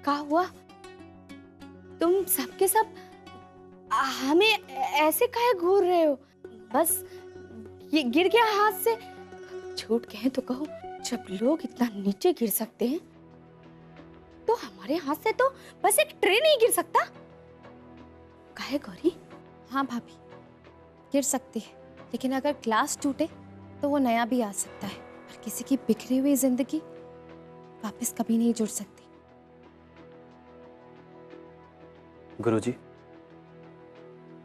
क्या हुआ? तुम सबके सब हमें ऐसे काहे घूर रहे हो? बस ये गिर गया हाथ से। झूठ कहें तो कहो, जब लोग इतना नीचे गिर सकते हैं तो हमारे हाथ से तो बस एक ट्रेन ही गिर सकता। काहे गौरी? हाँ भाभी, गिर सकती है, लेकिन अगर ग्लास टूटे तो वो नया भी आ सकता है, और किसी की बिखरी हुई जिंदगी वापस कभी नहीं जुड़ सकती। गुरुजी,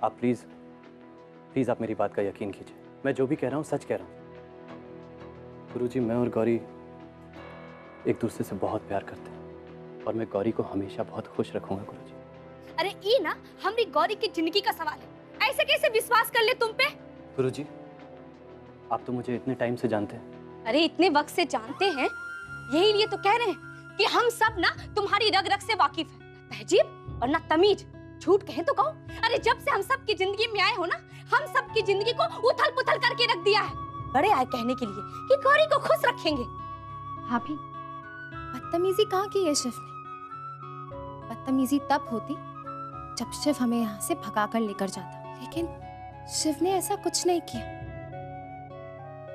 आप प्लीज आप मेरी बात का यकीन कीजिए। मैं जो भी कह रहा हूँ सच कह रहा हूँ। गुरुजी, मैं और गौरी एक दूसरे से बहुत प्यार करते हैं और मैं गौरी को हमेशा बहुत खुश रखूंगा गुरुजी। अरे ये ना हमारी गौरी की जिंदगी का सवाल है, ऐसे कैसे विश्वास कर ले तुम पे? गुरुजी, आप तो मुझे इतने टाइम से जानते हैं। अरे इतने वक्त से जानते हैं, यही लिए तो कह रहे हैं कि हम सब ना तुम्हारी रग रग से वाकिफ हैं। तहजीब और ना तमीज। झूठ कहें तो कहो, अरे जब से हम सब की जिंदगी में आए हो ना, हम सब की जिंदगी को उथल पुथल करके रख दिया है। बड़े आए कहने के लिए कि गौरी को खुश रखेंगे। भाभी, बदतमीजी कहाँ की है शिव ने? बदतमीजी तब होती जब शिव हमें यहाँ से भगा कर लेकर जाता, लेकिन शिव ने ऐसा कुछ नहीं किया।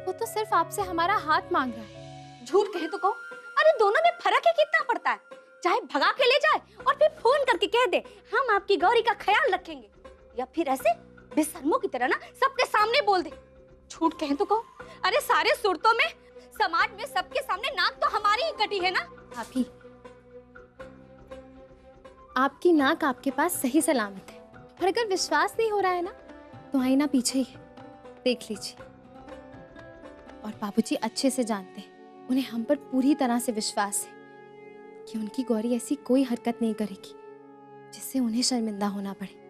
वो तो सिर्फ आपसे हमारा हाथ मांग रहा है। झूठ कहे तो कहो, अरे दोनों में फर्क ही कितना पड़ता है। चाहे भगा के ले जाए और फिर फोन करके कह दे हम आपकी गौरी का ख्याल रखेंगे, या फिर ऐसे बेशर्मों की तरह ना सबके सामने बोल दे। झूठ कहे तो कहो, अरे सारे सूरतों में समाज में सबके सामने नाक तो हमारी ही कटी है ना। भाभी, आपकी नाक आपके पास सही सलामत है, और अगर विश्वास नहीं हो रहा है ना तो आईना पीछे ही है, देख लीजिए। और बाबूजी अच्छे से जानते हैं, उन्हें हम पर पूरी तरह से विश्वास है कि उनकी गौरी ऐसी कोई हरकत नहीं करेगी जिससे उन्हें शर्मिंदा होना पड़े।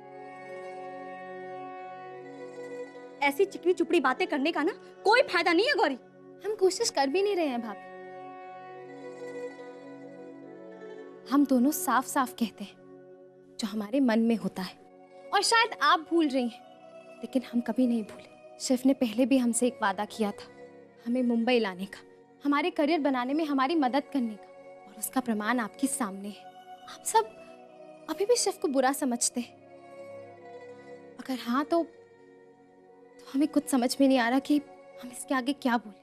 ऐसी चिकनी चुपड़ी बातें करने का ना कोई फायदा नहीं है गौरी। हम कोशिश कर भी नहीं रहे हैं भाभी, हम दोनों साफ साफ कहते हैं जो हमारे मन में होता है। और शायद आप भूल रही हैं, लेकिन हम कभी नहीं भूले। शिव ने पहले भी हमसे एक वादा किया था, हमें मुंबई लाने का, हमारे करियर बनाने में हमारी मदद करने का, और उसका प्रमाण आपके सामने है। आप सब अभी भी शिव को बुरा समझते हैं? अगर हाँ तो हमें कुछ समझ में नहीं आ रहा कि हम इसके आगे क्या बोले।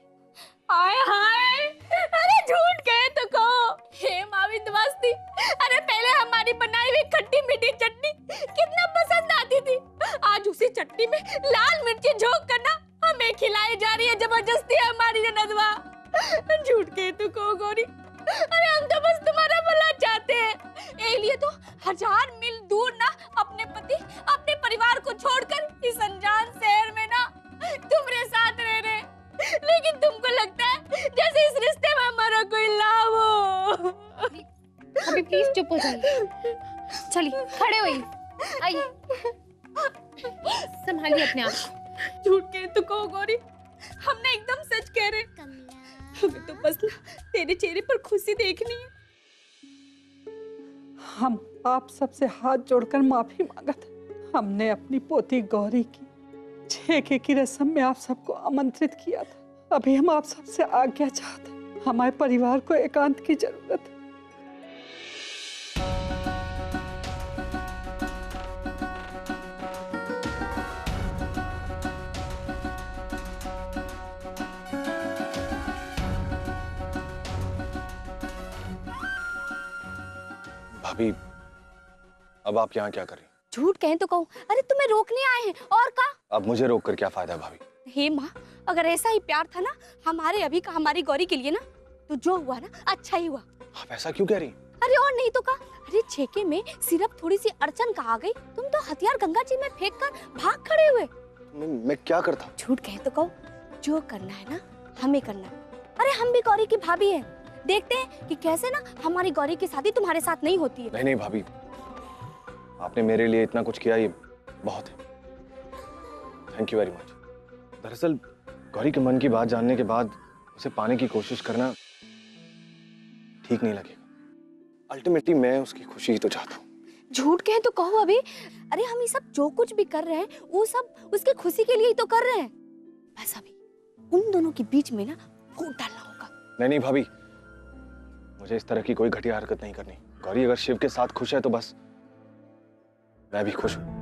हाय हाय, अरे झूठ कहे तो कहो, हे माँ विंध्यवासिनी, अरे पहले हमारी बनाई हुई खट्टी मीठी चटनी कितना पसंद आती थी, आज उसी चटनी में लाल मिर्ची झोंक कर ना हमें खिलाई जा रही है जबरदस्ती हमारी नदवा। झूठ कहे तो कहो गौरी, अरे हम तो बस तुम्हारा भला चाहते हैं, इसलिए तो 1000 मील दूर ना अपने पति अपने परिवार को छोड़कर इस अनजान शहर में ना तुम्हारे साथ रह रहे, लेकिन तुमको लगता है जैसे इस रिश्ते में हमारा कोई लाभ हो। अभी प्लीज चुप हो जाइए, चलिए खड़े होइए, आइए, संभालिए अपने आप को। झूठ कहे तो कहो गौरी, हमने एकदम सच कह रहे, हमें तो बस तेरे चेहरे पर खुशी देखनी है। हम आप सबसे हाथ जोड़कर माफी मांगा था। हमने अपनी पोती गौरी की छेके की रस्म में आप सबको आमंत्रित किया था। अभी हम आप सबसे आज्ञा चाहते हैं, हमारे परिवार को एकांत की जरूरत है। भाभी, अब आप यहाँ क्या कर रही? झूठ कहें तो कहो, अरे तुम्हें रोकने आए हैं और का। अब मुझे रोक कर क्या फायदा है भाभी? हे माँ, अगर ऐसा ही प्यार था ना हमारे अभी का हमारी गौरी के लिए ना, तो जो हुआ ना अच्छा ही हुआ। आप ऐसा क्यों कह रही? अरे और नहीं तो का, अरे छेके में सिर्फ थोड़ी सी अड़चन का आ गई, तुम तो हथियार गंगा जी में फेंक कर भाग खड़े हुए। मैं क्या करता? झूठ कहे तो कहो, जो करना है ना हमें करना है। अरे हम भी गौरी की भाभी हैं, देखते हैं कि कैसे ना हमारी गौरी की शादी तुम्हारे साथ नहीं होती है। नहीं नहीं भाभी, आपने मेरे लिए इतना कुछ किया, ये बहुत है। Thank you very much. दरअसल गौरी के मन की बात जानने के बाद उसे पाने की कोशिश करना ठीक नहीं लगेगा। अल्टीमेटली मैं उसकी खुशी ही तो चाहता हूँ। झूठ कहे तो कहो अभी, अरे हम ये सब जो कुछ भी कर रहे हैं वो सब उसके खुशी के लिए ही तो कर रहे हैं। बस अभी उन दोनों के बीच में ना फूट डालना होगा। नहीं नहीं भाभी, मुझे इस तरह की कोई घटिया हरकत नहीं करनी। गौरी अगर शिव के साथ खुश है तो बस मैं भी खुश हूँ।